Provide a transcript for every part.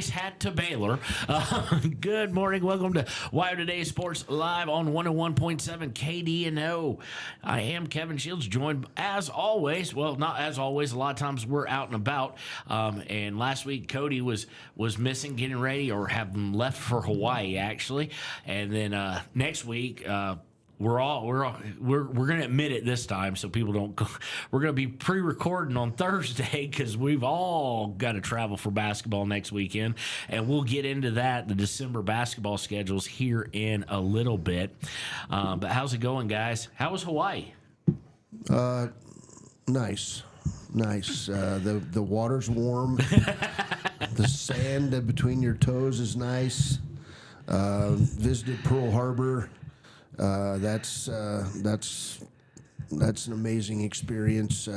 nice hat to Baylor. Good morning. Welcome to WyoToday Sports Live on 101.7 KDNO. I am Kevin Shields, joined as always. Well, not as always. A lot of times we're out and about. And last week Cody was missing, getting ready, or having left for Hawaii actually. And then next week. We're going to admit it this time so people don't go. We're going to be pre-recording on Thursday because we've all got to travel for basketball next weekend, and we'll get into that, the December basketball schedules, here in a little bit. But how's it going, guys? How was Hawaii? Nice. The water's warm. The sand between your toes is nice. Visited Pearl Harbor. That's an amazing experience.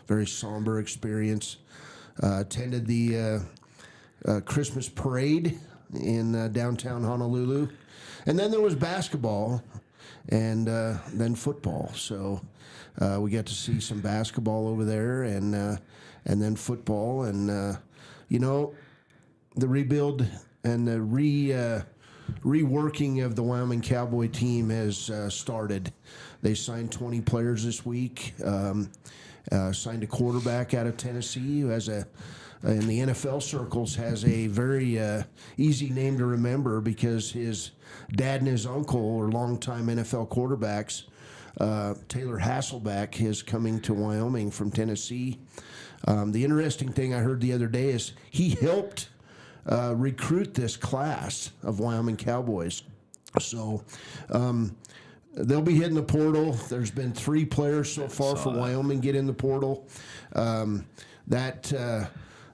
Very somber experience. Attended the Christmas parade in downtown Honolulu, and then there was basketball, and then football. So we got to see some basketball over there, and then football, and the rebuild and the reworking of the Wyoming Cowboy team has started. They signed 20 players this week. Signed a quarterback out of Tennessee who has in the NFL circles has a very easy name to remember because his dad and his uncle are longtime NFL quarterbacks. Taylor Hasselbeck is coming to Wyoming from Tennessee. The interesting thing I heard the other day is he helped recruit this class of Wyoming Cowboys. So they'll be hitting the portal. There's been 3 players so far for Wyoming get in the portal. I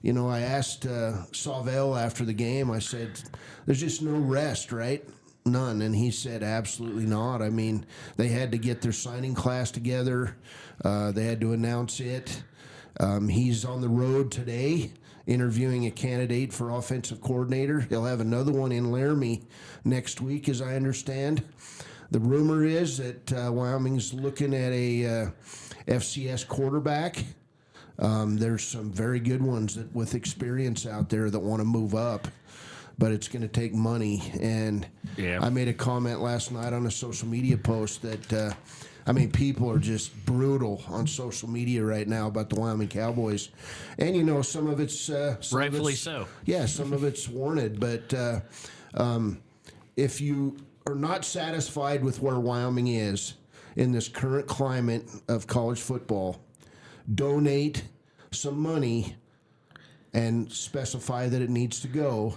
asked Savell after the game, I said, there's just no rest, right? None. And he said, absolutely not. I mean, they had to get their signing class together. They had to announce it. He's on the road today, interviewing a candidate for offensive coordinator. He'll have another one in Laramie next week, as I understand. The rumor is that Wyoming's looking at a FCS quarterback. There's some very good ones with experience out there that want to move up, but it's going to take money. And I made a comment last night on a social media post that people are just brutal on social media right now about the Wyoming Cowboys. And, some of it's... Rightfully so. Yeah, some of it's warranted. But if you are not satisfied with where Wyoming is in this current climate of college football, donate some money and specify that it needs to go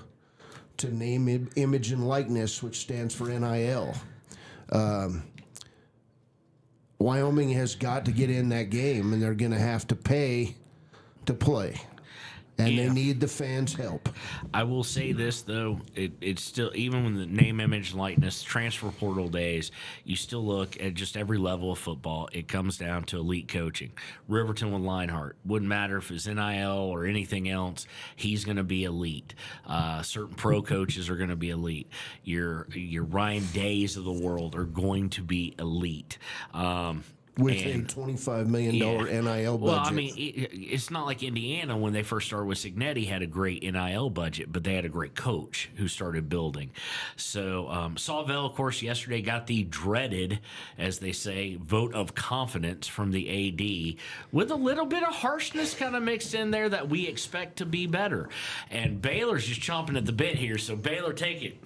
to name, image, and likeness, which stands for NIL. Wyoming has got to get in that game, and they're going to have to pay to play. And they need the fans' help. I will say this, though. It's still, even when the name, image, likeness, transfer portal days, you still look at just every level of football. It comes down to elite coaching. Riverton with Leinart. Wouldn't matter if it's NIL or anything else. He's going to be elite. Certain pro coaches are going to be elite. Your Ryan Days of the world are going to be elite. With a $25 million NIL budget. Well, I mean, it's not like Indiana when they first started with Signetti had a great NIL budget, but they had a great coach who started building. So Savell, of course, yesterday got the dreaded, as they say, vote of confidence from the AD with a little bit of harshness kind of mixed in there that we expect to be better. And Baylor's just chomping at the bit here, so Baylor, take it.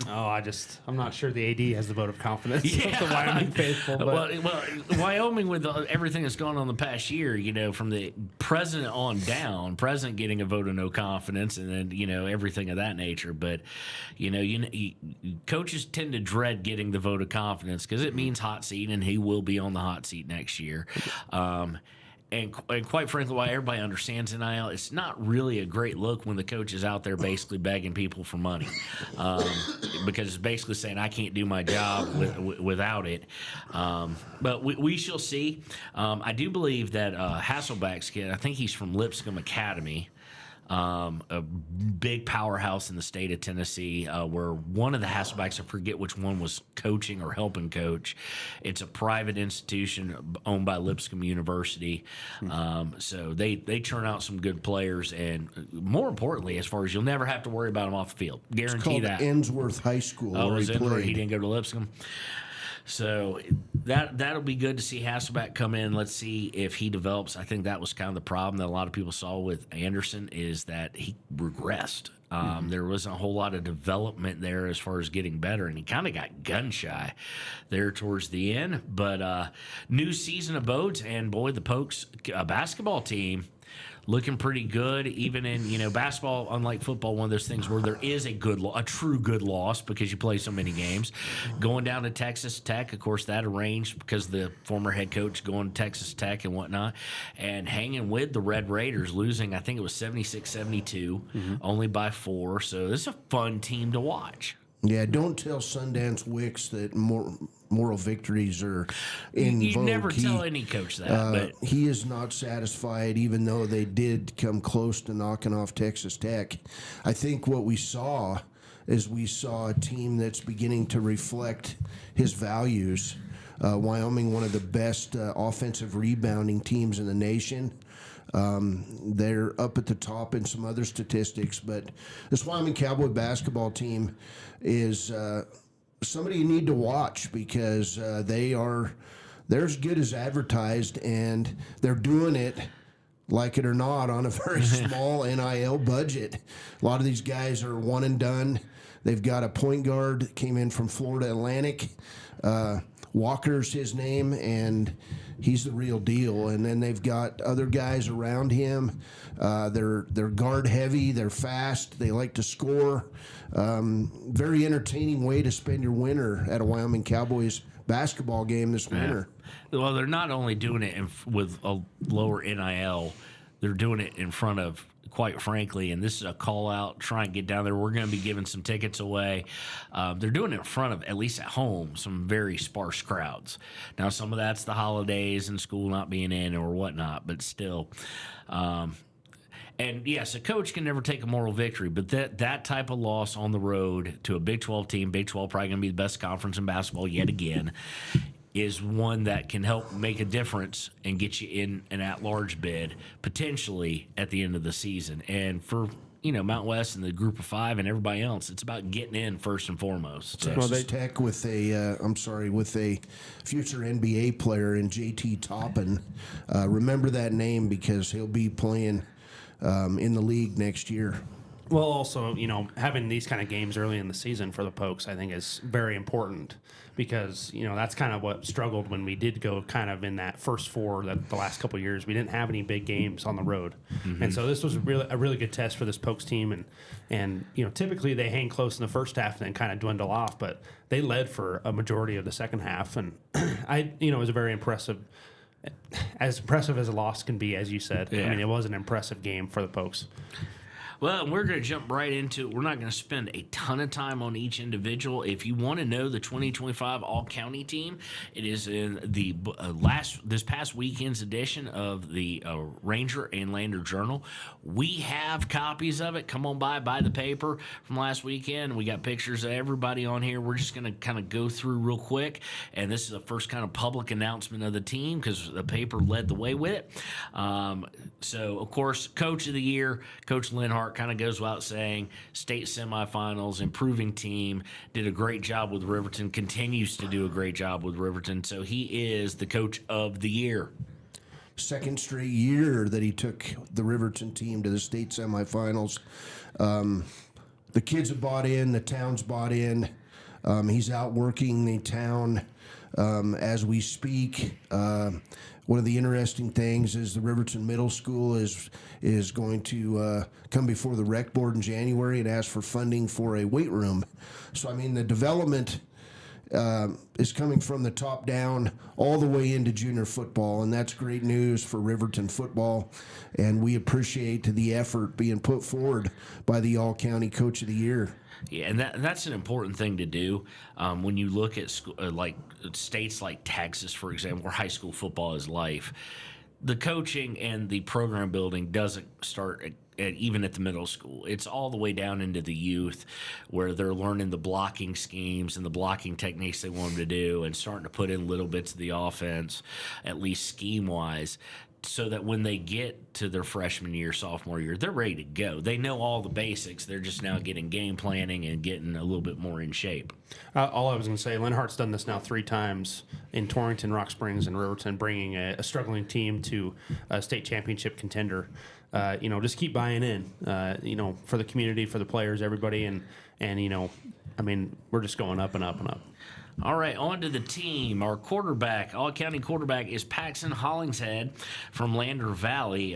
I'm not sure the AD has the vote of confidence of the Wyoming faithful. But. Well, Wyoming, with everything that's gone on the past year, from the president on down, president getting a vote of no confidence, and then, everything of that nature. But, coaches tend to dread getting the vote of confidence because it means hot seat, and he will be on the hot seat next year. And quite frankly, why everybody understands NIL, it's not really a great look when the coach is out there basically begging people for money, because it's basically saying I can't do my job without it. But we shall see. I do believe that Hasselbeck's kid, I think he's from Lipscomb Academy. a big powerhouse in the state of Tennessee, where one of the Hasselbacks, I forget which one, was coaching or helping coach. It's a private institution owned by Lipscomb University. So they churn out some good players, and more importantly, as far as you'll never have to worry about them off the field. Guarantee It's called that. Ainsworth High School. Oh, where was he it where played. he didn't go to Lipscomb? So that'll be good to see Hasselback come in. Let's see if he develops. I think that was kind of the problem that a lot of people saw with Anderson, is that he regressed. There wasn't a whole lot of development there as far as getting better, and he kind of got gun shy there towards the end. But new season abodes, and boy, the Pokes basketball team looking pretty good, even in basketball. Unlike football, one of those things where there is a true good loss because you play so many games. Going down to Texas Tech, of course, that arranged because the former head coach going to Texas Tech and whatnot, and hanging with the Red Raiders, losing, I think it was 76-72, only by 4. So this is a fun team to watch. Yeah, don't tell Sundance Wicks that moral victories are in You vogue. never tell any coach that, but He is not satisfied, even though they did come close to knocking off Texas Tech. I think what we saw is a team that's beginning to reflect his values. Wyoming, one of the best offensive rebounding teams in the nation. They're up at the top in some other statistics, but this Wyoming Cowboy basketball team is somebody you need to watch because they're as good as advertised, and they're doing it, like it or not, on a very small NIL budget. A lot of these guys are one and done. They've got a point guard that came in from Florida Atlantic. Walker's his name, and he's the real deal. And then they've got other guys around him. They're guard heavy. They're fast. They like to score. Very entertaining way to spend your winter at a Wyoming Cowboys basketball game this winter. well, they're not only doing it with a lower NIL, they're doing it in front of, quite frankly, and this is a call out, try and get down there. We're going to be giving some tickets away. They're doing it in front of, at least at home, some very sparse crowds. Now, some of that's the holidays and school not being in or whatnot, but still. And yes, a coach can never take a moral victory, but that type of loss on the road to a Big 12 team, Big 12 probably going to be the best conference in basketball yet again, is one that can help make a difference and get you in an at-large bid potentially at the end of the season. And for Mount West and the Group of Five and everybody else, it's about getting in first and foremost. So. Texas Tech with a future NBA player in JT Toppin. Remember that name because he'll be playing in the league next year. Well, also, having these kind of games early in the season for the Pokes, I think, is very important because, that's kind of what struggled when we did go kind of in that first 4 that the last couple of years. We didn't have any big games on the road. Mm-hmm. And so this was a really good test for this Pokes team. And typically they hang close in the first half and then kind of dwindle off, but they led for a majority of the second half. And it was a very impressive. As impressive as a loss can be, as you said. Yeah. I mean, it was an impressive game for the Pokes. Well, we're going to jump right into it. We're not going to spend a ton of time on each individual. If you want to know the 2025 All-County team, it is in the this past weekend's edition of the Ranger and Lander Journal. We have copies of it. Come on buy the paper from last weekend. We got pictures of everybody on here. We're just going to kind of go through real quick, and this is the first kind of public announcement of the team because the paper led the way with it. So, of course, Coach of the Year, Coach Linhart, kind of goes without saying, state semifinals, improving team, did a great job with Riverton, continues to do a great job with Riverton, so he is the Coach of the Year. Second straight year that he took the Riverton team to the state semifinals. The kids have bought in, the town's bought in. He's out working the town as we speak. One of the interesting things is the Riverton Middle School is going to come before the rec board in January and ask for funding for a weight room. So, I mean, the development is coming from the top down all the way into junior football, and that's great news for Riverton football, and we appreciate the effort being put forward by the All-County Coach of the Year. Yeah, and that's an important thing to do when you look at like states like Texas, for example, where high school football is life. The coaching and the program building doesn't start even at the middle school. It's all the way down into the youth where they're learning the blocking schemes and the blocking techniques they want them to do and starting to put in little bits of the offense, at least scheme-wise, so that when they get to their freshman year, sophomore year, they're ready to go. They know all the basics. They're just now getting game planning and getting a little bit more in shape. All I was going to say, Lenhart's done this now 3 times in Torrington, Rock Springs, and Riverton, bringing a struggling team to a state championship contender. Just keep buying in, for the community, for the players, everybody. And we're just going up and up and up. All right, on to the team. Our quarterback, all-county quarterback, is Paxton Hollingshead from Lander Valley.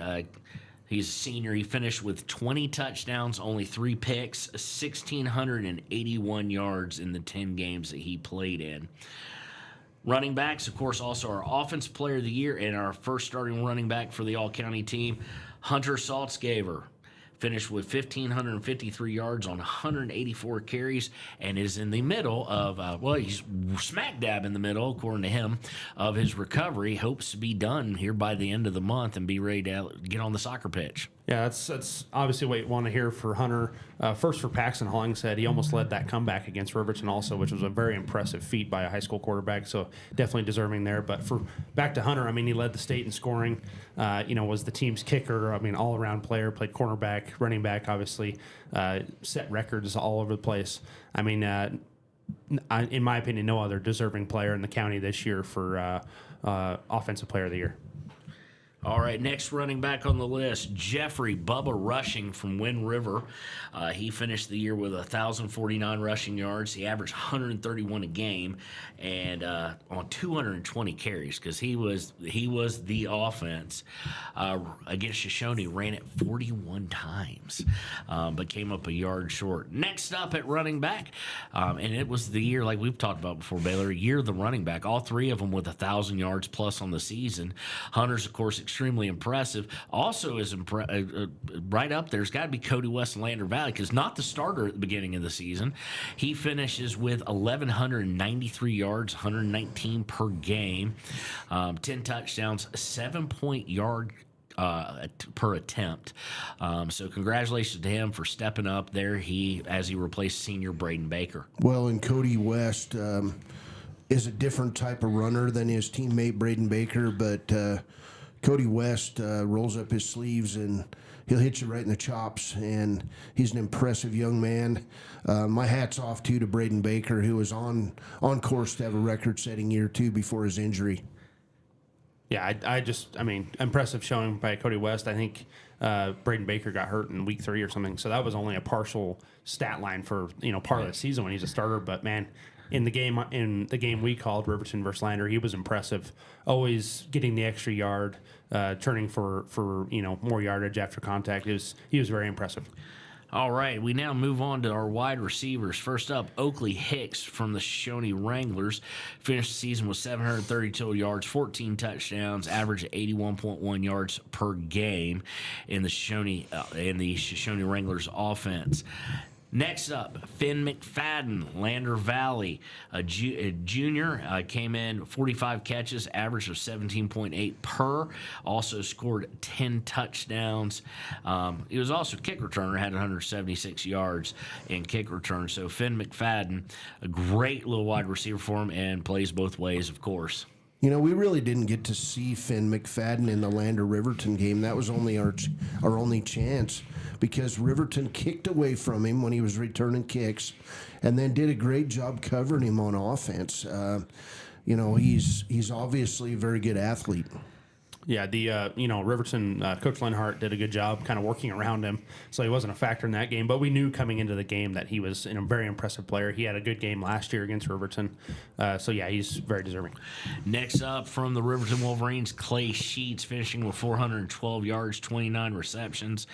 He's a senior. He finished with 20 touchdowns, only 3 picks, 1,681 yards in the 10 games that he played in. Running backs, of course, also our Offensive Player of the Year and our first starting running back for the all-county team, Hunter Saltzgaver. Finished with 1,553 yards on 184 carries and is in the middle of, he's smack dab in the middle, according to him, of his recovery. Hopes to be done here by the end of the month and be ready to get on the soccer pitch. Yeah, that's obviously what you want to hear for Hunter. First for Paxton Hollingshead, he almost led that comeback against Riverton also, which was a very impressive feat by a high school quarterback, so definitely deserving there. But for back to Hunter, he led the state in scoring, was the team's kicker, all-around player, played cornerback, running back, obviously, set records all over the place. In my opinion, no other deserving player in the county this year for Offensive Player of the Year. All right, next running back on the list, Jeffrey Bubba Rushing from Wind River. He finished the year with 1,049 rushing yards. He averaged 131 a game and on 220 carries because he was the offense. Against Shoshone, ran it 41 times, but came up a yard short. Next up at running back, and it was the year, like we've talked about before, Baylor, year of the running back. All 3 of them with 1,000 yards plus on the season. Hunter's, of course, extremely impressive. Also is right up there's got to be Cody West and Lander Valley because not the starter at the beginning of the season. He finishes with 1,193 yards, 119 per game, 10 touchdowns, 7-point yard per attempt. So congratulations to him for stepping up there. As he replaced senior Braden Baker. Well, and Cody West is a different type of runner than his teammate Braden Baker, but Cody West rolls up his sleeves and he'll hit you right in the chops, and he's an impressive young man. My hat's off, too, to Braden Baker, who was on course to have a record-setting year, too, before his injury. Yeah, impressive showing by Cody West. I think Braden Baker got hurt in week 3 or something, so that was only a partial stat line for part of the season when he's a starter. But man, in the game we called Riverton versus Lander, he was impressive. Always getting the extra yard, turning for more yardage after contact. He was very impressive. All right, we now move on to our wide receivers. First up, Oakley Hicks from the Shoshone Wranglers. Finished the season with 732 yards, 14 touchdowns, average of 81.1 yards per game in the Shoshone Wranglers offense. Next up, Finn McFadden, Lander Valley, a junior, came in 45 catches, average of 17.8 per. Also scored 10 touchdowns. He was also a kick returner, had 176 yards in kick return. So Finn McFadden, a great little wide receiver for him, and plays both ways, of course. We really didn't get to see Finn McFadden in the Lander-Riverton game. That was only our only chance because Riverton kicked away from him when he was returning kicks and then did a great job covering him on offense. He's obviously a very good athlete. Yeah, the Riverton Coach Lenhart did a good job kind of working around him, so he wasn't a factor in that game. But we knew coming into the game that he was a very impressive player. He had a good game last year against Riverton, so yeah, he's very deserving. Next up from the Riverton Wolverines, Clay Sheets, finishing with 412 yards, 29 receptions,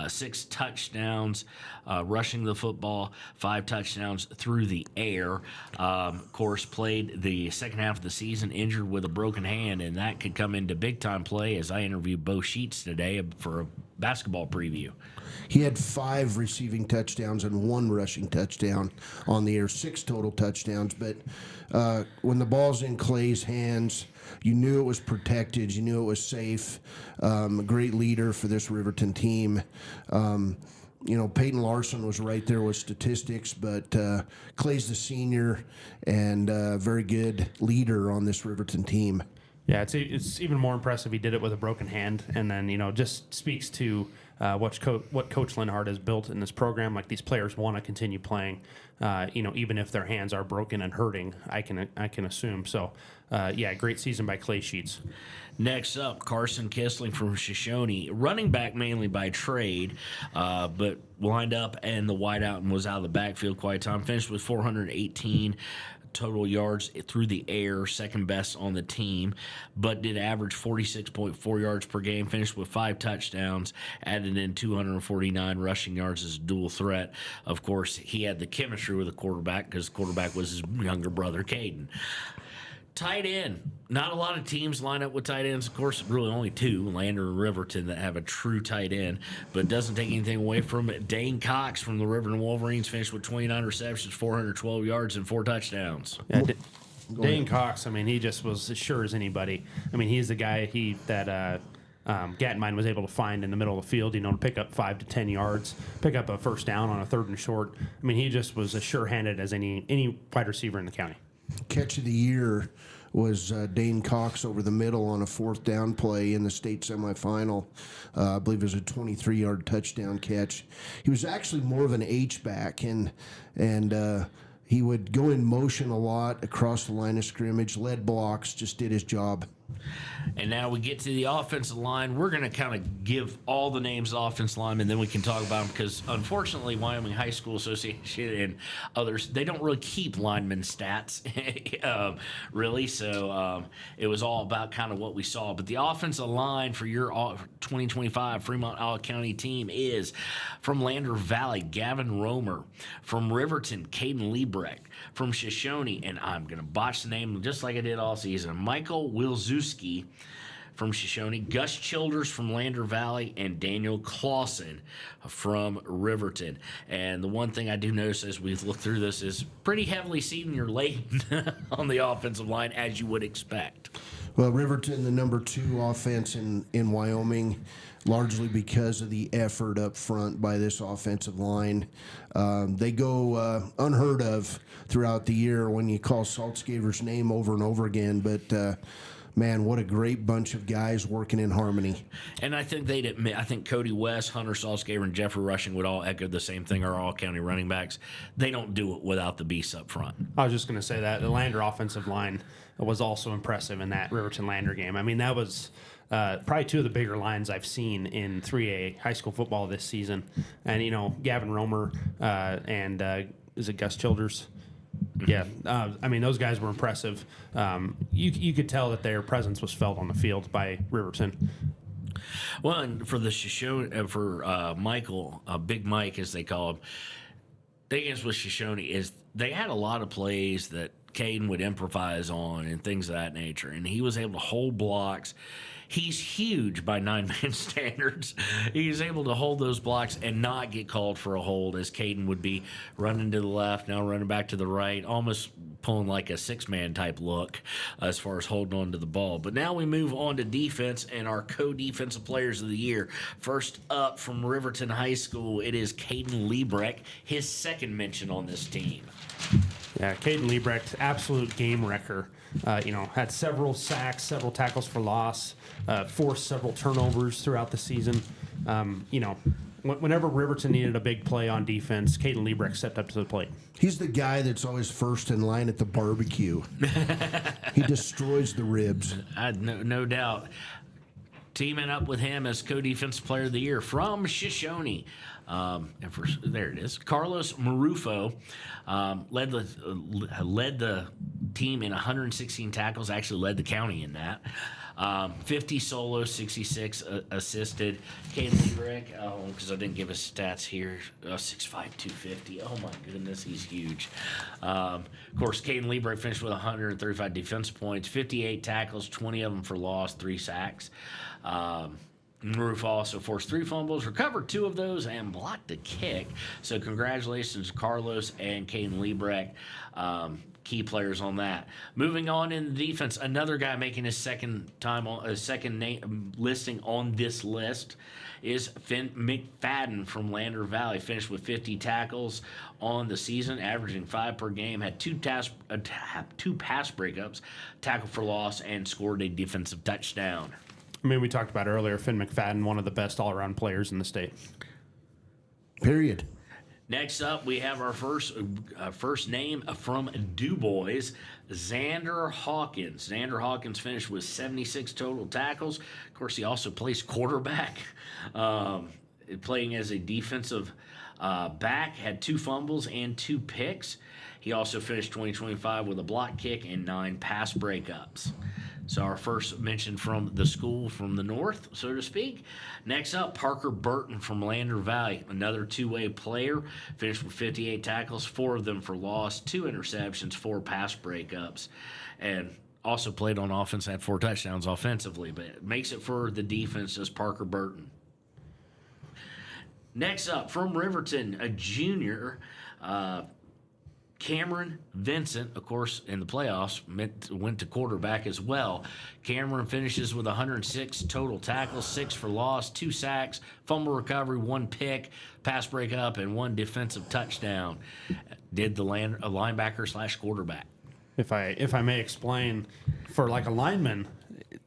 6 touchdowns, rushing the football, 5 touchdowns through the air. Of course, played the second half of the season injured with a broken hand, and that could come into big time play as I interviewed Bo Sheets today for basketball preview. He had 5 receiving touchdowns and 1 rushing touchdown on the year, 6 total touchdowns. But when the ball's in Clay's hands, you knew it was protected. You knew it was safe. A great leader for this Riverton team. Peyton Larson was right there with statistics, but Clay's the senior and very good leader on this Riverton team. Yeah, it's even more impressive he did it with a broken hand, and then just speaks to what Coach Linhart has built in this program. Like, these players want to continue playing, even if their hands are broken and hurting. I can assume. So, great season by Clay Sheets. Next up, Carson Kissling from Shoshone, running back mainly by trade, but lined up and the wideout and was out of the backfield quite a time. Finished with 418 total yards through the air, second best on the team, but did average 46.4 yards per game, finished with 5 touchdowns, added in 249 rushing yards as a dual threat. Of course, he had the chemistry with the quarterback because the quarterback was his younger brother, Caden. Tight end. Not a lot of teams line up with tight ends. Of course, really only 2, Lander and Riverton, that have a true tight end. But it doesn't take anything away from it. Dane Cox from the Riverton Wolverines finished with 29 receptions, 412 yards, and 4 touchdowns. Yeah, Dane Cox, he just was as sure as anybody. He's the guy that Gattenmine was able to find in the middle of the field, to pick up 5 to 10 yards, pick up a first down on a 3rd and short. He just was as sure-handed as any wide receiver in the county. Catch of the year was Dane Cox over the middle on a 4th down play in the state semifinal. I believe it was a 23-yard touchdown catch. He was actually more of an H-back, and he would go in motion a lot across the line of scrimmage, led blocks, just did his job. And now we get to the offensive line. We're going to kind of give all the names of the offensive linemen, and then we can talk about them because, unfortunately, Wyoming High School Association and others, they don't really keep lineman stats, really. So it was all about kind of what we saw. But the offensive line for your 2025 Fremont All-County team is from Lander Valley, Gavin Romer. From Riverton, Caden Liebrecht. From Shoshone, and I'm going to botch the name just like I did all season, Michael Wilczewski from Shoshone, Gus Childers from Lander Valley, and Daniel Clausen from Riverton. And the one thing I do notice as we look through this is pretty heavily senior laden on the offensive line, as you would expect. Well, Riverton, the number 2 offense in Wyoming, largely because of the effort up front by this offensive line. They go unheard of throughout the year when you call Saltzgaber's name over and over again, but man, what a great bunch of guys working in harmony. And I think they'd admit, I think Cody West, Hunter Saltzgaber, and Jeffrey Rushing would all echo the same thing, our all-county running backs. They don't do it without the beasts up front. I was just going to say that. The Lander offensive line was also impressive in that Riverton-Lander game. That was probably 2 of the bigger lines I've seen in 3A high school football this season. And, Gavin Romer and is it Gus Childers? Yeah, those guys were impressive. You could tell that their presence was felt on the field by Riverton. Well, and for the Shoshone, for Michael, Big Mike as they call him, the thing is with Shoshone is they had a lot of plays that Caden would improvise on and things of that nature, and he was able to hold blocks. He's huge by 9-man standards. He's able to hold those blocks and not get called for a hold, as Caden would be running to the left, now running back to the right, almost pulling like a 6-man type look as far as holding on to the ball. But now we move on to defense and our co-defensive players of the year. First up from Riverton High School, it is Caden Liebrecht, his 2nd mention on this team. Yeah, Caden Liebrecht, absolute game wrecker. Had several sacks, several tackles for loss, forced several turnovers throughout the season. Whenever Riverton needed a big play on defense, Caden Liebrecht stepped up to the plate. He's the guy that's always first in line at the barbecue. He destroys the ribs. No doubt. Teaming up with him as co-defensive player of the year from Shoshone. There it is. Carlos Marufo led the team in 116 tackles. Actually led the county in that. 50 solos, 66 assisted. Caden Liebrecht, because I didn't give his stats here, 6'5", 250. Oh my goodness, he's huge. Of course, Caden Liebrecht finished with 135 defensive points, 58 tackles, 20 of them for loss, 3 sacks. Roof also forced 3 fumbles, recovered 2 of those, and blocked a kick. So congratulations to Carlos and Caden Liebrecht, key players on that. Moving on in the defense, another guy making his second name listing on this list is Finn McFadden from Lander Valley. Finished with 50 tackles on the season, averaging 5 per game. Had 2 pass breakups, tackle for loss, and scored a defensive touchdown. I mean, we talked about earlier, Finn McFadden, one of the best all-around players in the state. Period. Next up, we have our first name from Du Bois, Xander Hawkins. Xander Hawkins finished with 76 total tackles. Of course, he also plays quarterback, playing as a defensive back, had 2 fumbles and 2 picks. He also finished 2025 with a block kick and 9 pass breakups. So our first mention from the school from the north, so to speak. Next up, Parker Burton from Lander Valley, another two-way player. Finished with 58 tackles, 4 of them for loss, 2 interceptions, 4 pass breakups. And also played on offense, had 4 touchdowns offensively. But it makes it for the defense as Parker Burton. Next up, from Riverton, a junior, Cameron Vincent, of course, in the playoffs, went to quarterback as well. Cameron finishes with 106 total tackles, 6 for loss, 2 sacks, fumble recovery, 1 pick, pass breakup, and 1 defensive touchdown. Did the linebacker / quarterback. If I may explain, for like a lineman,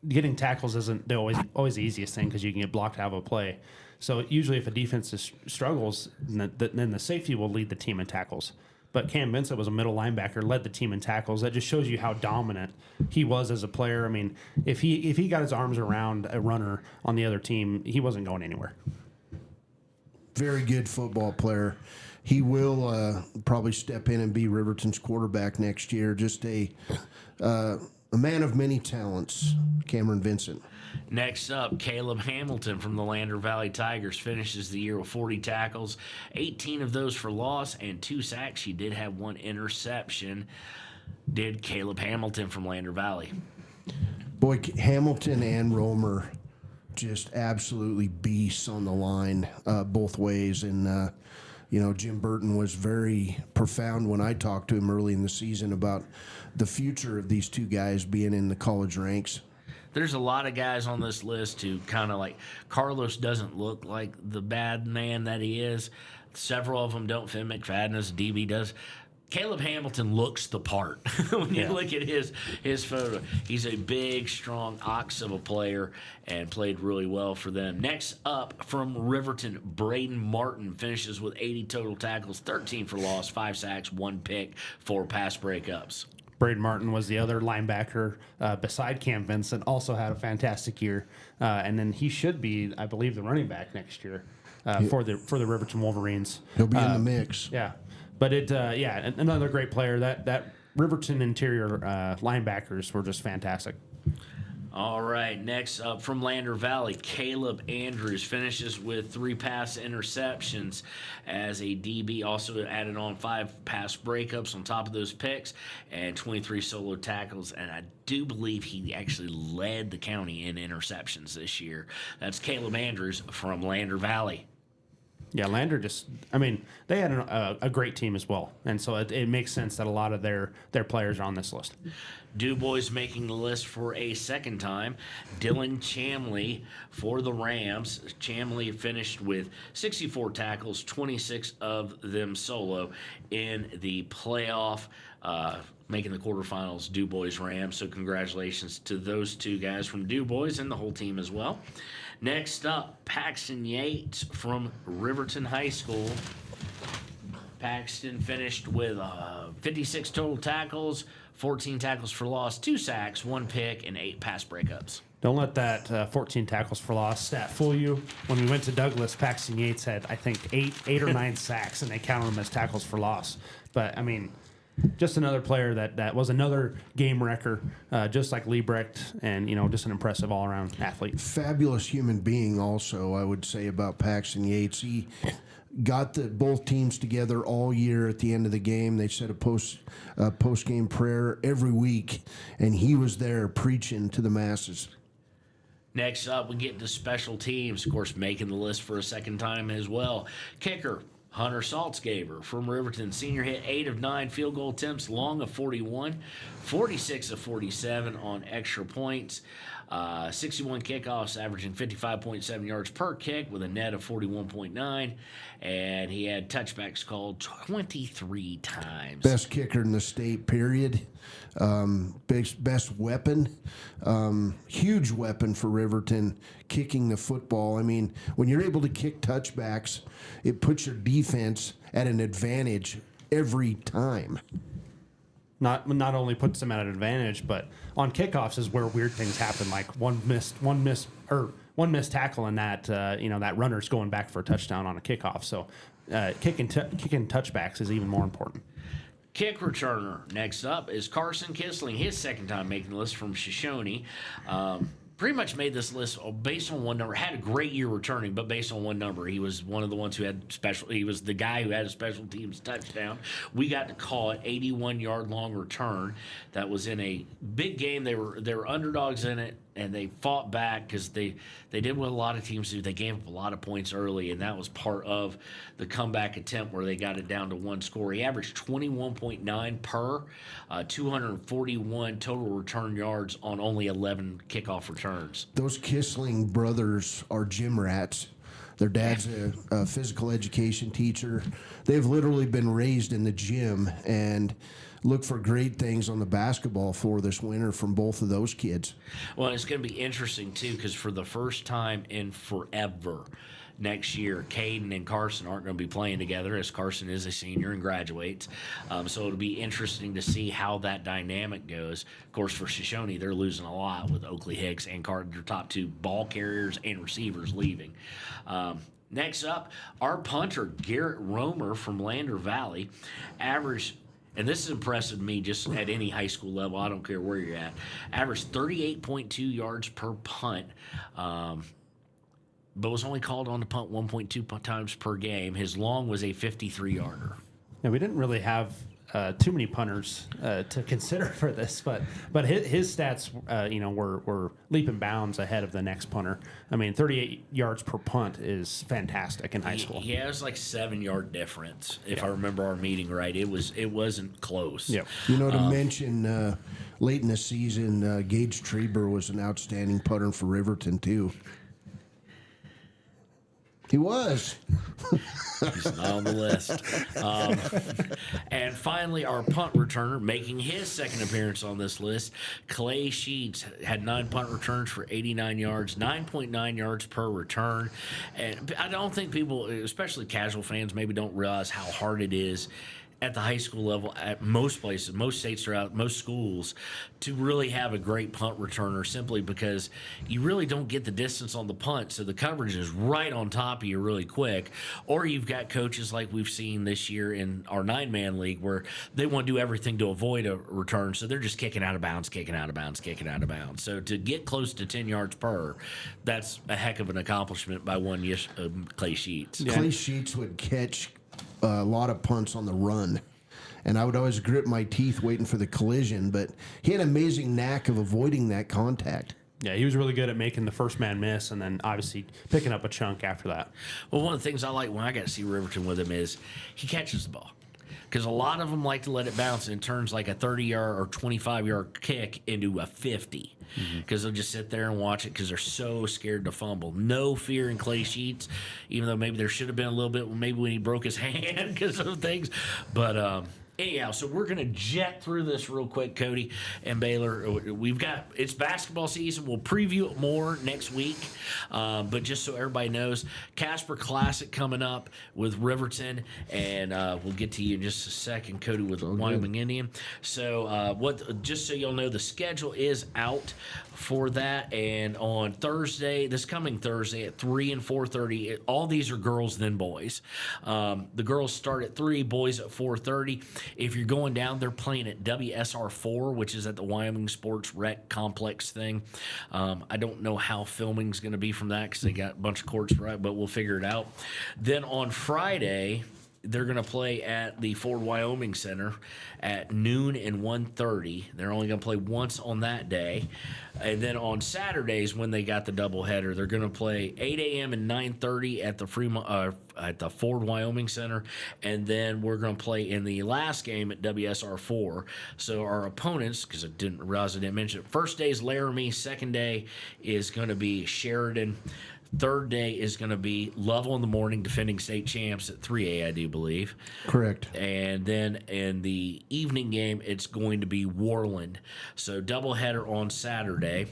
getting tackles isn't always the easiest thing because you can get blocked out of a play. So usually if a defense struggles, then the safety will lead the team in tackles. But Cam Vincent was a middle linebacker, led the team in tackles. That just shows you how dominant he was as a player. I mean, if he got his arms around a runner on the other team, he wasn't going anywhere. Very good football player. He will probably step in and be Riverton's quarterback next year. Just a man of many talents, Cameron Vincent. Next up, Caleb Hamilton from the Lander Valley Tigers finishes the year with 40 tackles, 18 of those for loss, and 2 sacks. He did have 1 interception. Did Caleb Hamilton from Lander Valley. Boy, Hamilton and Romer just absolutely beasts on the line both ways. And, Jim Burton was very profound when I talked to him early in the season about the future of these 2 guys being in the college ranks. There's a lot of guys on this list who kind of like Carlos doesn't look like the bad man that he is. Several of them don't. Finn McFadden as DB does. Caleb Hamilton looks the part when you look at his photo. He's a big, strong ox of a player and played really well for them. Next up from Riverton, Braden Martin finishes with 80 total tackles, 13 for loss, 5 sacks, 1 pick, 4 pass breakups. Braden Martin was the other linebacker beside Cam Vincent, also had a fantastic year. And then he should be, I believe, the running back next year for the Riverton Wolverines. He'll be in the mix. Yeah. But another great player. That Riverton interior linebackers were just fantastic. All right, next up from Lander Valley, Caleb Andrews finishes with 3 pass interceptions as a DB. Also added on 5 pass breakups on top of those picks and 23 solo tackles. And I do believe he actually led the county in interceptions this year. That's Caleb Andrews from Lander Valley. Yeah, Lander they had a great team as well. And so it makes sense that a lot of their players are on this list. Du Bois making the list for a second time. Dylan Chamley for the Rams. Chamley finished with 64 tackles, 26 of them solo in the playoff, making the quarterfinals, Du Bois Rams. So congratulations to those 2 guys from Du Bois and the whole team as well. Next up, Paxton Yates from Riverton High School. Paxton finished with 56 total tackles, 14 tackles for loss, 2 sacks, 1 pick, and 8 pass breakups. Don't let that 14 tackles for loss stat fool you. When we went to Douglas, Paxton Yates had, I think, 8 or 9 sacks, and they counted them as tackles for loss. But, I mean, just another player that was another game wrecker, just like Liebrecht, and, just an impressive all-around athlete. Fabulous human being also, I would say, about Paxton Yates. He got both teams together all year at the end of the game. They said a post-game prayer every week, and he was there preaching to the masses. Next up, we get to special teams. Of course, making the list for a second time as well. Kicker, Hunter Saltzgaber from Riverton. Senior hit 8 of 9 field goal attempts, long of 41, 46 of 47 on extra points. 61 kickoffs, averaging 55.7 yards per kick with a net of 41.9. And he had touchbacks called 23 times. Best kicker in the state, period. Best weapon. Huge weapon for Riverton, kicking the football. I mean, when you're able to kick touchbacks, it puts your defense at an advantage every time. Not only puts them at an advantage, but on kickoffs is where weird things happen. Like one missed tackle, and that runner's going back for a touchdown on a kickoff. So kicking touchbacks is even more important. Kick returner next up is Carson Kissling, his second time making the list from Shoshone. Pretty much made this list based on one number. Had a great year returning, but based on one number. He was one of the ones who had special. He was the guy who had a special teams touchdown. We got to call it 81-yard long return. That was in a big game. They were underdogs in it, and they fought back because they did what a lot of teams do. They gave up a lot of points early, and that was part of the comeback attempt where they got it down to one score. He averaged 21.9 per, 241 total return yards on only 11 kickoff returns. Those Kissling brothers are gym rats. Their dad's a physical education teacher. They've literally been raised in the gym, and look for great things on the basketball floor this winter from both of those kids. Well, it's going to be interesting, too, because for the first time in forever, next year, Caden and Carson aren't going to be playing together, as Carson is a senior and graduates. So it'll be interesting to see how that dynamic goes. Of course, for Shoshone, they're losing a lot with Oakley Hicks and Carter, their top two ball carriers and receivers, leaving. Next up, our punter, Garrett Romer from Lander Valley, averaged, and this is impressive to me just at any high school level, I don't care where you're at, averaged 38.2 yards per punt, but was only called on to punt 1.2 times per game. His long was a 53-yarder. Yeah, we didn't really have too many punters to consider for this, but his stats, were leap and bounds ahead of the next punter. I mean, 38 yards per punt is fantastic in high school. Yeah, it was like 7-yard difference, if I remember our meeting right. It wasn't close. Yeah. To mention, late in the season, Gage Treber was an outstanding punter for Riverton, too. He was. He's not on the list. And finally, our punt returner making his second appearance on this list, Clay Sheets, had 9 punt returns for 89 yards, 9.9 yards per return. And I don't think people, especially casual fans, maybe don't realize how hard it is at the high school level, at most places, most states throughout, most schools, to really have a great punt returner, simply because you really don't get the distance on the punt, so the coverage is right on top of you really quick. Or you've got coaches like we've seen this year in our 9-man league where they want to do everything to avoid a return, so they're just kicking out of bounds. So to get close to 10 yards per, that's a heck of an accomplishment by one Clay Sheets. Yeah. Clay Sheets would catch a lot of punts on the run, and I would always grit my teeth waiting for the collision, but he had an amazing knack of avoiding that contact. Yeah, he was really good at making the first man miss and then obviously picking up a chunk after that. Well, one of the things I like when I got to see Riverton with him is he catches the ball. Because a lot of them like to let it bounce, and it turns like a 30-yard or 25-yard kick into a 50. Because they'll just sit there and watch it because they're so scared to fumble. No fear in Clay Sheets, even though maybe there should have been a little bit, maybe when he broke his hand because of things. But anyhow, so we're going to jet through this real quick, Cody and Baylor. It's basketball season. We'll preview it more next week. But just so everybody knows, Casper Classic coming up with Riverton, and we'll get to you in just a second, Cody, with Wyoming Indian. So just so you'll know, the schedule is out for that, and on this coming Thursday at 3 and 4:30, all these are girls then boys. The girls start at 3, boys at 4:30. If you're going down, they're playing at WSR4, which is at the Wyoming Sports Rec Complex thing. I don't know how filming's going to be from that because they got a bunch of courts, right? But we'll figure it out. Then on Friday, they're going to play at the Ford Wyoming Center at noon and 1:30. They're only going to play once on that day. And then on Saturdays, when they got the doubleheader, they're going to play 8 a.m. and 9:30 at the Fremont at the Ford Wyoming Center, and then we're going to play in the last game at WSR4. So our opponents, because I didn't realize I didn't mention it, first day is Laramie, second day is going to be Sheridan. Third day is going to be Lovell in the morning, defending state champs at 3A, I do believe. Correct. And then in the evening game, it's going to be Warland. So doubleheader on Saturday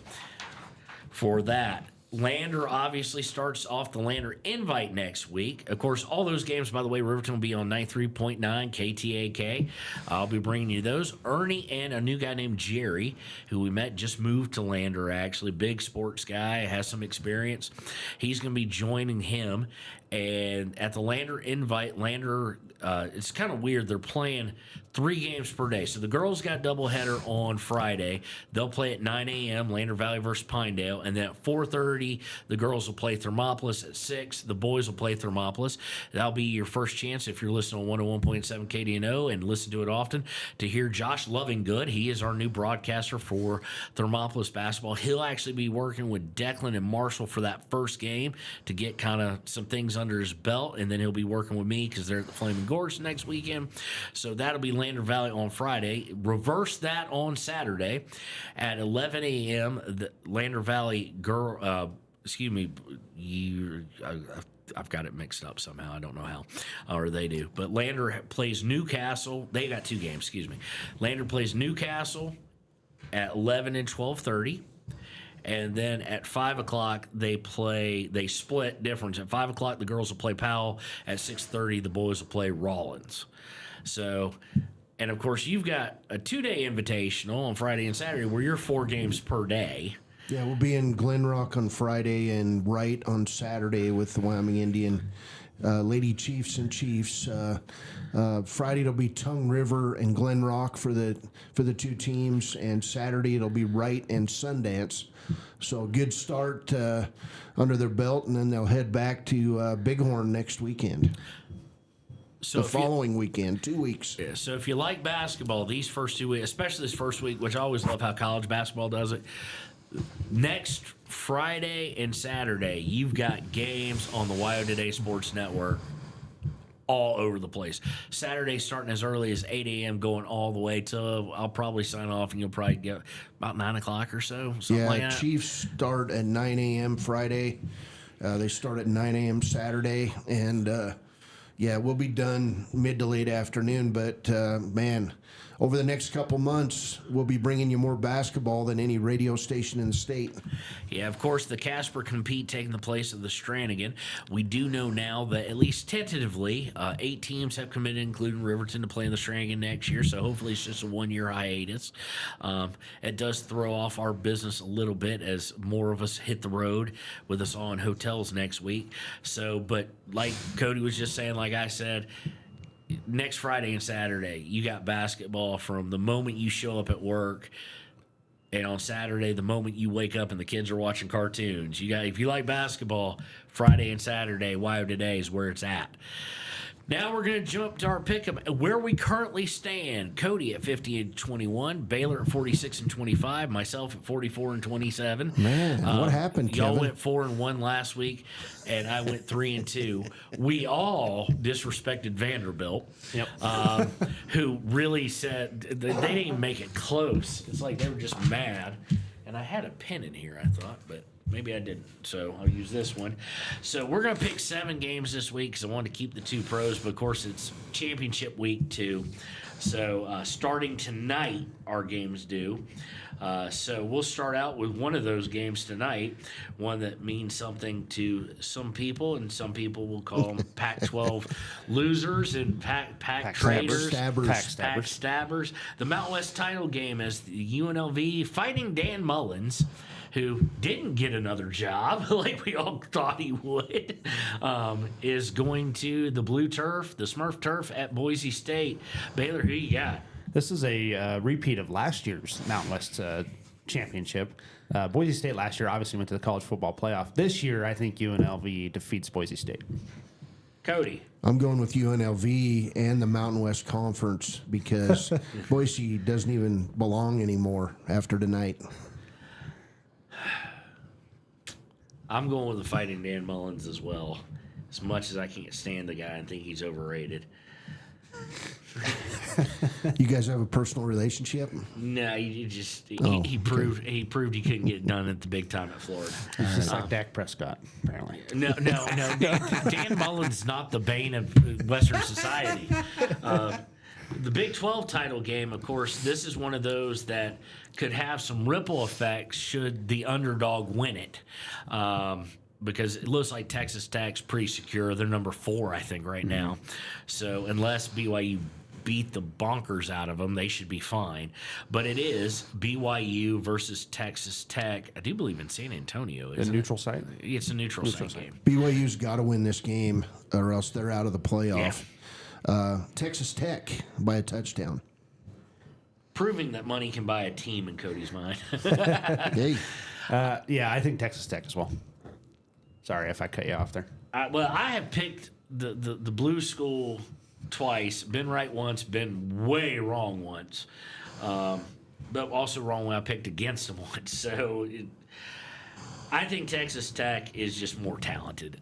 for that. Lander obviously starts off the Lander Invite next week. Of course, all those games, by the way, Riverton will be on 93.9 KTAK. I'll be bringing you those. Ernie and a new guy named Jerry, who we met, just moved to Lander, actually. Big sports guy, has some experience. He's going to be joining him. And at the Lander Invite, Lander, it's kind of weird. They're playing 3 games per day. So the girls got doubleheader on Friday. They'll play at 9 a.m., Lander Valley versus Pinedale. And then at 4:30, the girls will play Thermopolis. At 6, the boys will play Thermopolis. That'll be your first chance, if you're listening on 101.7 KDNO and listen to it often, to hear Josh Lovingood. He is our new broadcaster for Thermopolis basketball. He'll actually be working with Declan and Marshall for that first game to get kind of some things under his belt, and then he'll be working with me because they're at the Flaming Gorge next weekend. So that'll be Lander Valley on Friday. Reverse that on Saturday at 11 a.m. The Lander Valley I've got it mixed up somehow. I don't know how, or they do. But Lander plays Newcastle. They got 2 games, Lander plays Newcastle at 11 and 12:30. And then at 5 o'clock, they split difference. At 5 o'clock, the girls will play Powell. At 6:30, the boys will play Rollins. So, and of course, you've got a 2-day invitational on Friday and Saturday where you're 4 games per day. Yeah, we'll be in Glen Rock on Friday and Wright on Saturday with the Wyoming Indian Lady Chiefs and Chiefs. Friday it'll be Tongue River and Glen Rock for the 2 teams, and Saturday it'll be Wright and Sundance. So a good start under their belt, and then they'll head back to Bighorn next weekend. So the following weekend, 2 weeks. Yeah, so if you like basketball, these first 2 weeks, especially this first week, which I always love how college basketball does it, next Friday and Saturday, you've got games on the WyoToday Sports Network all over the place. Saturday starting as early as 8 a.m. going all the way till I'll probably sign off, and you'll probably get about 9 o'clock or so. Something like that. Chiefs start at 9 a.m. Friday. They start at 9 a.m. Saturday. And, we'll be done mid to late afternoon. But, man, over the next couple months, we'll be bringing you more basketball than any radio station in the state. Yeah, of course, the Casper compete taking the place of the Stranigan. We do know now that at least tentatively, 8 teams have committed, including Riverton, to play in the Stranigan next year. So hopefully it's just a 1-year hiatus. It does throw off our business a little bit as more of us hit the road with us all in hotels next week. So, but like Cody was just saying, like I said, next Friday and Saturday, you got basketball from the moment you show up at work, and on Saturday, the moment you wake up and the kids are watching cartoons. If you like basketball, Friday and Saturday, WyoToday is where it's at. Now we're going to jump to our pick'em, where we currently stand. Cody at 50-21, Baylor at 46-25, myself at 44-27. Man, what happened, Kevin? Y'all went 4-1 last week, and I went 3-2. We all disrespected Vanderbilt, who really said they didn't even make it close. It's like they were just mad. And I had a pen in here, I thought, but maybe I didn't, so I'll use this one. So we're going to pick 7 games this week because I wanted to keep the 2 pros, but of course it's championship week too. So starting tonight, our games do. So we'll start out with one of those games tonight, one that means something to some people, and some people will call them Pac-12 losers and Pac traitors. Pac stabbers. The Mountain West title game is the UNLV fighting Dan Mullins, who didn't get another job like we all thought he would, is going to the blue turf, the Smurf turf at Boise State. Baylor, who you got? This is a repeat of last year's Mountain West championship. Boise State last year obviously went to the college football playoff. This year, I think UNLV defeats Boise State. Cody. I'm going with UNLV and the Mountain West Conference because Boise doesn't even belong anymore after tonight. I'm going with the Fighting Dan Mullins as well. As much as I can't stand the guy and think he's overrated. You guys have a personal relationship? No, he proved he couldn't get it done at the big time at Florida. It's just like Dak Prescott, apparently. No. Dan Mullins is not the bane of Western society. The Big 12 title game, of course, this is one of those that could have some ripple effects should the underdog win it. Because it looks like Texas Tech's pretty secure. They're number 4, I think, right now. So unless BYU beat the bonkers out of them, they should be fine. But it is BYU versus Texas Tech. I do believe in San Antonio. A neutral site? It's a neutral site game. BYU's got to win this game or else they're out of the playoff. Yeah. Texas Tech by a touchdown. Proving that money can buy a team in Cody's mind. Hey. Yeah, I think Texas Tech as well. Sorry if I cut you off there. Well, I have picked the blue school twice, been right once, been way wrong once, but also wrong when I picked against them once. So I think Texas Tech is just more talented.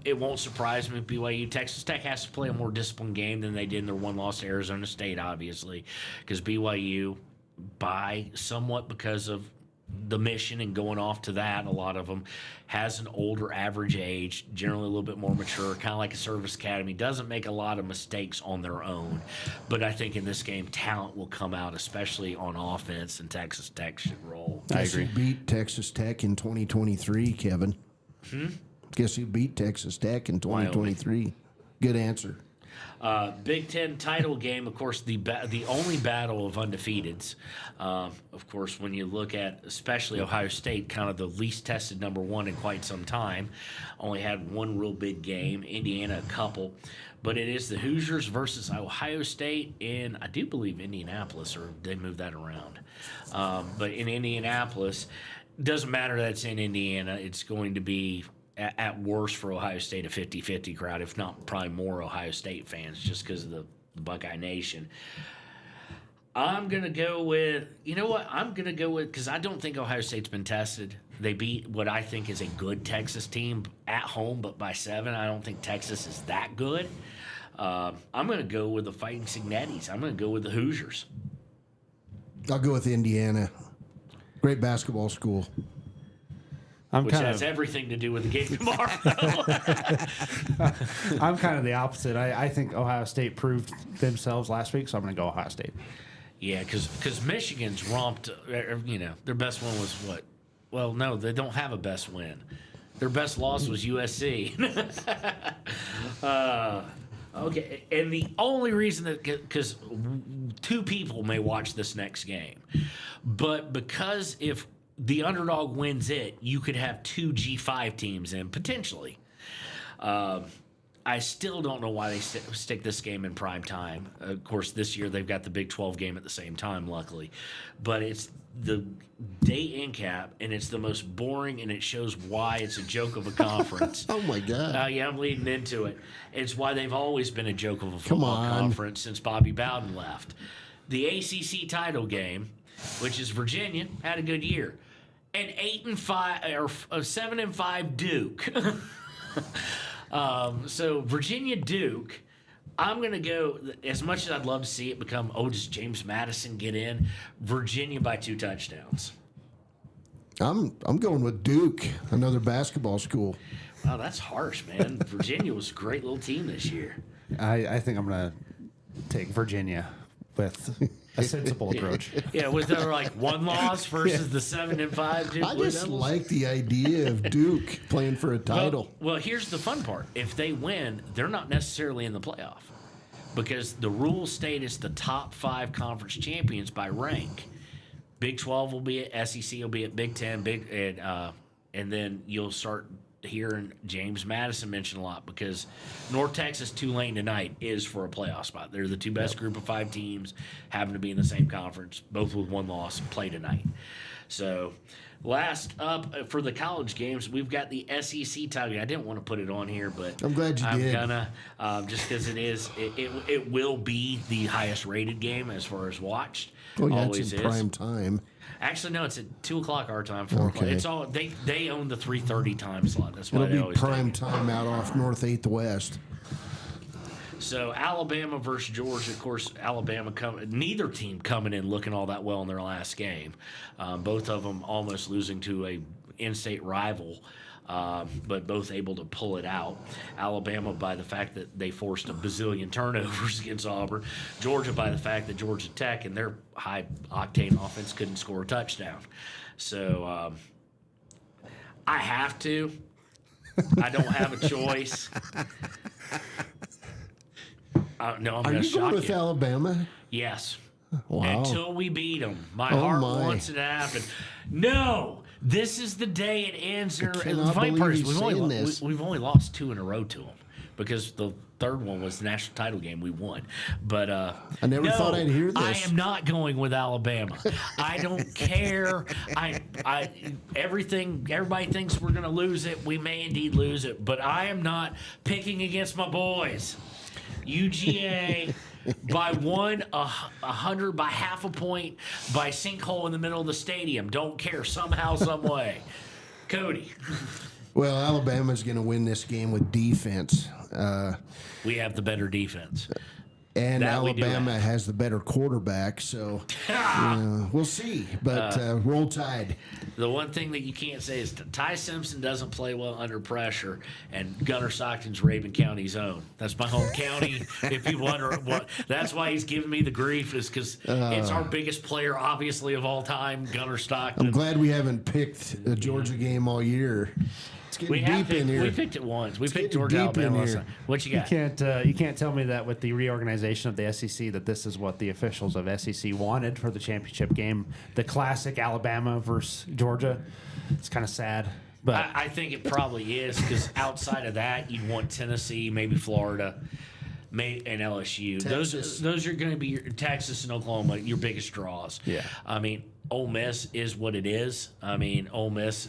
It won't surprise me if BYU. Texas Tech has to play a more disciplined game than they did in their one loss to Arizona State, obviously, because BYU, somewhat because of the mission and going off to that, a lot of them has an older average age, generally a little bit more mature, kind of like a service academy, doesn't make a lot of mistakes on their own. But I think in this game, talent will come out, especially on offense, and Texas Tech should roll. I agree. Guess who beat Texas Tech in 2023, Kevin? Guess who beat Texas Tech in 2023? Wyoming. Good answer. Big Ten title game, of course, the only battle of undefeateds. Of course, when you look at especially Ohio State, kind of the least tested number 1 in quite some time, only had one real big game. Indiana, a couple. But it is the Hoosiers versus Ohio State in, I do believe, Indianapolis, or they moved that around. But in Indianapolis, doesn't matter that it's in Indiana. It's going to be at worst for Ohio State, a 50-50 crowd, if not probably more Ohio State fans, just because of the Buckeye Nation. I'm going to go with, because I don't think Ohio State's been tested. They beat what I think is a good Texas team at home, but by 7. I don't think Texas is that good. I'm going to go with the Fighting Cignettis. I'm going to go with the Hoosiers. I'll go with Indiana. Great basketball school. Which has everything to do with the game tomorrow. I'm kind of the opposite. I think Ohio State proved themselves last week, so I'm going to go Ohio State. Yeah, because Michigan's romped, their best win was what? Well, no, they don't have a best win. Their best loss was USC. Okay, and the only reason that, because 2 people may watch this next game, but because if the underdog wins it, you could have 2 G5 teams in, potentially. I still don't know why they stick this game in prime time. Of course, this year they've got the Big 12 game at the same time, luckily. But it's the day in cap, and it's the most boring, and it shows why it's a joke of a conference. Oh, my God. Yeah, I'm leading into it. It's why they've always been a joke of a football conference since Bobby Bowden left. The ACC title game, which is Virginia, had a good year. An 8-5 or 7-5 Duke. So Virginia Duke. I'm gonna go. As much as I'd love to see it become, does James Madison get in? Virginia by 2 touchdowns. I'm going with Duke, another basketball school. Wow, that's harsh, man. Virginia was a great little team this year. I think I'm going to take Virginia with a sensible approach. Yeah, was there like 1 loss versus the 7-5 Duke? I just like the idea of Duke playing for a title. Well, here's the fun part. If they win, they're not necessarily in the playoff because the rules state it's the top 5 conference champions by rank. Big 12 will be at SEC, will be at Big 10, and then you'll start hearing James Madison mentioned a lot because North Texas Tulane tonight is for a playoff spot. They're the 2 best group of 5 teams, happen to be in the same conference, both with 1 loss, play tonight. So, last up for the college games, we've got the SEC title game. I didn't want to put it on here, but I'm glad you did. I'm gonna just because it will be the highest rated game as far as watched. Oh, yeah, Always it's in prime time. Actually, no, it's at 2:00 our time, 4:00. Okay. It's all they own the 3:30 time slot. That's why It'll they be always prime do. time out off North 8th West. So Alabama versus Georgia. Of course, Alabama neither team coming in looking all that well in their last game. Both of them almost losing to a in-state rival. But both able to pull it out. Alabama by the fact that they forced a bazillion turnovers against Auburn. Georgia by the fact that Georgia Tech and their high-octane offense couldn't score a touchdown. So I have to. I don't have a choice. No, I'm Are going to you going shock with you. Alabama? Yes. Wow. Until we beat them. My Oh, heart my. wants it to happen. No! This is the day it ends. The cannot funny believe part is he's saying this. we've only lost 2 in a row to them because the third one was the national title game we won. But I never thought I'd hear I this. am not going with Alabama. I don't care. Everybody thinks we're going to lose it. We may indeed lose it, but I am not picking against my boys. UGA by 100 by half a point by sinkhole in the middle of the stadium. Don't care somehow, some way. Cody, Well, Alabama's going to win this game with defense. we have the better defense. And That we do Alabama have. has the better quarterback, so we'll see. But roll Tide. The one thing that you can't say is Ty Simpson doesn't play well under pressure, and Gunnar Stockton's Raven County's own. That's my home county. If you wonder what, that's why he's giving me the grief, is because it's our biggest player, obviously, of all time, Gunnar Stockton. I'm glad we haven't picked a Georgia game all year. It's getting We have deep in here. we picked it once. We picked getting Georgia, deep in Alabama last here. time. What you You got? can't tell me that with the reorganization of the SEC that this is what the officials of SEC wanted for the championship game. The classic Alabama versus Georgia. It's kind of sad, but I think it probably is, because outside of that, you'd want Tennessee, maybe Florida, and LSU. Texas. Those are going to be Texas and Oklahoma, your biggest draws. Yeah. I mean, Ole Miss is what it is. I mean, Ole Miss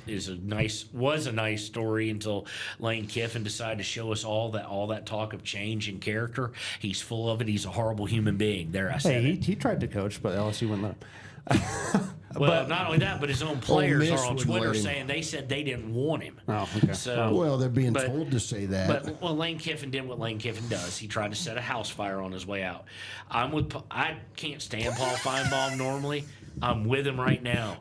was a nice story until Lane Kiffin decided to show us all that talk of change and character. He's full of it. He's a horrible human being. There, I said hey, it. he tried to coach, but LSU wouldn't let him. Well, not only that, but his own players Miss are on wouldn't Twitter let him. saying they said they didn't want him. Oh, okay. So, Well, they're being But- told to say that. but Lane Kiffin did what Lane Kiffin does. He tried to set a house fire on his way out. I can't stand Paul Feinbaum normally. I'm with him right now.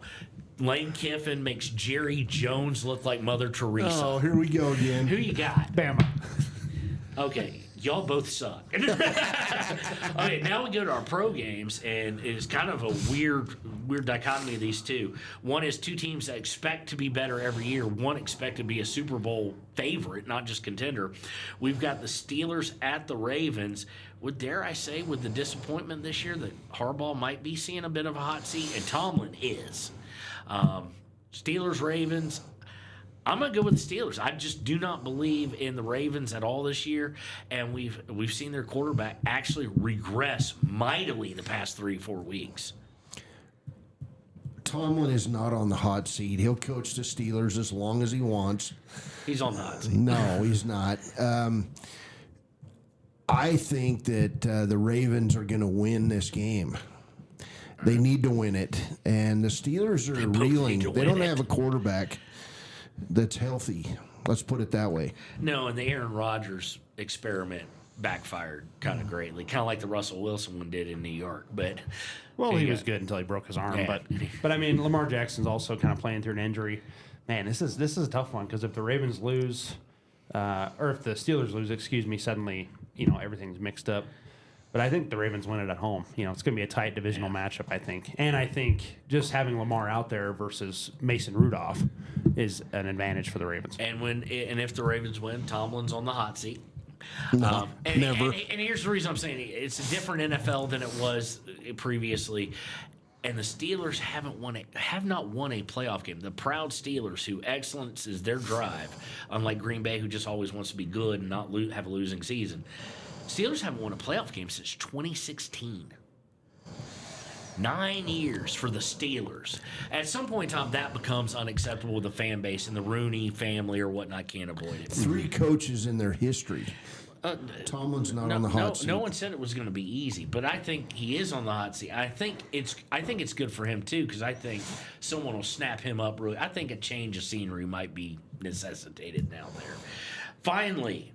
Lane Kiffin makes Jerry Jones look like Mother Teresa. Oh, here we go again. Who you got? Bama. Okay, y'all both suck. Okay, now we go to our pro games, and it's kind of a weird dichotomy of these two. One is two teams that expect to be better every year. One expect to be a Super Bowl favorite, not just contender. We've got the Steelers at the Ravens. Dare I say, with the disappointment this year, that Harbaugh might be seeing a bit of a hot seat, and Tomlin is. Steelers, Ravens. I'm gonna go with the Steelers. I just do not believe in the Ravens at all this year, and we've seen their quarterback actually regress mightily the past 3-4 weeks. Tomlin is not on the hot seat. He'll coach the Steelers as long as he wants. He's on the hot seat. No, he's not. I think that the Ravens are going to win this game. They need to win it, and the Steelers are both reeling. need to They win don't it. have a quarterback that's healthy. Let's put it that way. No, and the Aaron Rodgers experiment backfired kind of greatly, kind of like the Russell Wilson one did in New York. But Well, you he got- was good until he broke his arm. Yeah. But I mean, Lamar Jackson's also kind of playing through an injury. Man, this is a tough one, because if the Ravens lose, or if the Steelers lose, suddenly everything's mixed up. But I think the Ravens win it at home. It's going to be a tight divisional matchup, I think. And I think just having Lamar out there versus Mason Rudolph is an advantage for the Ravens. and if the Ravens win, Tomlin's on the hot seat. No, And, never. And here's the reason I'm saying it. It's a different NFL than it was previously. And the Steelers have not won a playoff game. The proud Steelers, who excellence is their drive, unlike Green Bay, who just always wants to be good and not have a losing season. Steelers haven't won a playoff game since 2016. 9 years for the Steelers. At some point in time, that becomes unacceptable with the fan base and the Rooney family or whatnot can't avoid it. 3 coaches in their history. Tomlin's not on the hot seat. No one said it was going to be easy, but I think he is on the hot seat. I think it's good for him too, because I think someone will snap him up. Really, I think a change of scenery might be necessitated down there. Finally,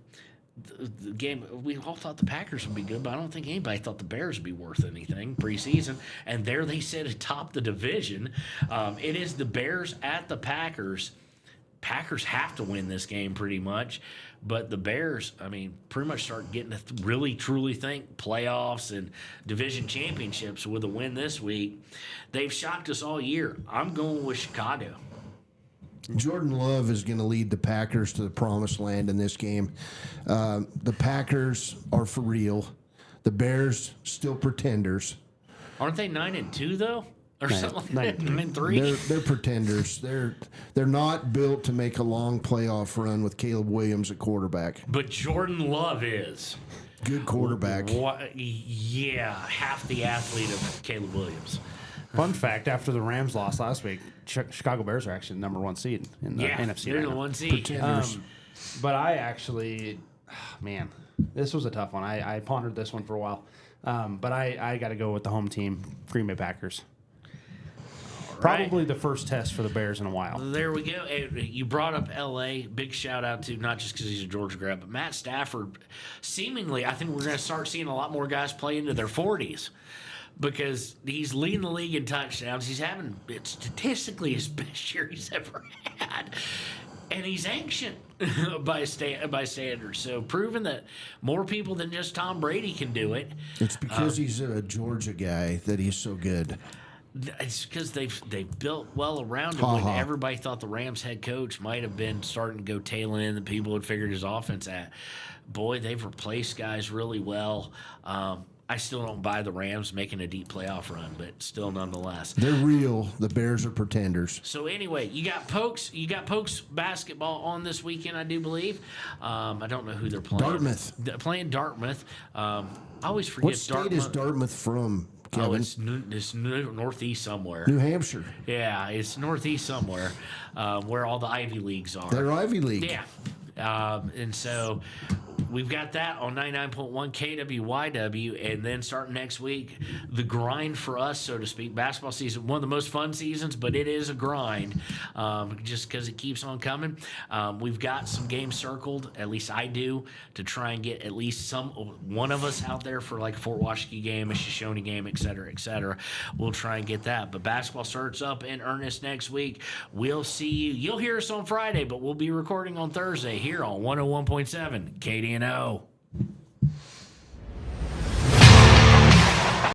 the game. We all thought the Packers would be good, but I don't think anybody thought the Bears would be worth anything preseason. And there they sit atop the division. It is the Bears at the Packers. Packers have to win this game pretty much. But the Bears, I mean, pretty much start getting to really, truly think playoffs and division championships with a win this week. They've shocked us all year. I'm going with Chicago. Jordan Love is going to lead the Packers to the promised land in this game. The Packers are for real. The Bears still pretenders. Aren't they 9-2 though? Or something like that. 9-3. They're pretenders. They're not built to make a long playoff run with Caleb Williams at quarterback. But Jordan Love is. Good quarterback. Yeah, half the athlete of Caleb Williams. Fun fact, after the Rams lost last week, Chicago Bears are actually the number 1 seed in the NFC. They're the 1 seed. But I actually, man, this was a tough one. I pondered this one for a while. But I got to go with the home team, Green Bay Packers. Probably the first test for the Bears in a while. There we go. You brought up L.A. Big shout out to, not just because he's a Georgia grad, but Matt Stafford. Seemingly, I think we're going to start seeing a lot more guys play into their 40s because he's leading the league in touchdowns. He's having statistically his best year he's ever had. And he's ancient by standards. So proving that more people than just Tom Brady can do it. It's because he's a Georgia guy that he's so good. It's because they've built well around him. When everybody thought the Rams head coach might have been starting to go tail end, and people had figured his offense at. Boy, they've replaced guys really well. I still don't buy the Rams making a deep playoff run, but still nonetheless. They're real. The Bears are pretenders. So anyway, you got Pokes basketball on this weekend, I do believe. I don't know who they're playing. Dartmouth. Playing Dartmouth. I always forget What state is Dartmouth from, Kevin? Oh, it's northeast somewhere. New Hampshire. Yeah, it's northeast somewhere where all the Ivy Leagues are. They're Ivy League. Yeah. And so we've got that on 99.1 KWYW, and then starting next week, the grind for us, so to speak. Basketball season, one of the most fun seasons, but it is a grind just because it keeps on coming. We've got some games circled, at least I do, to try and get at least one of us out there for like a Fort Washakie game, a Shoshone game, et cetera, et cetera. We'll try and get that. But basketball starts up in earnest next week. We'll see you. You'll hear us on Friday, but we'll be recording on Thursday here on 101.7 KDNO.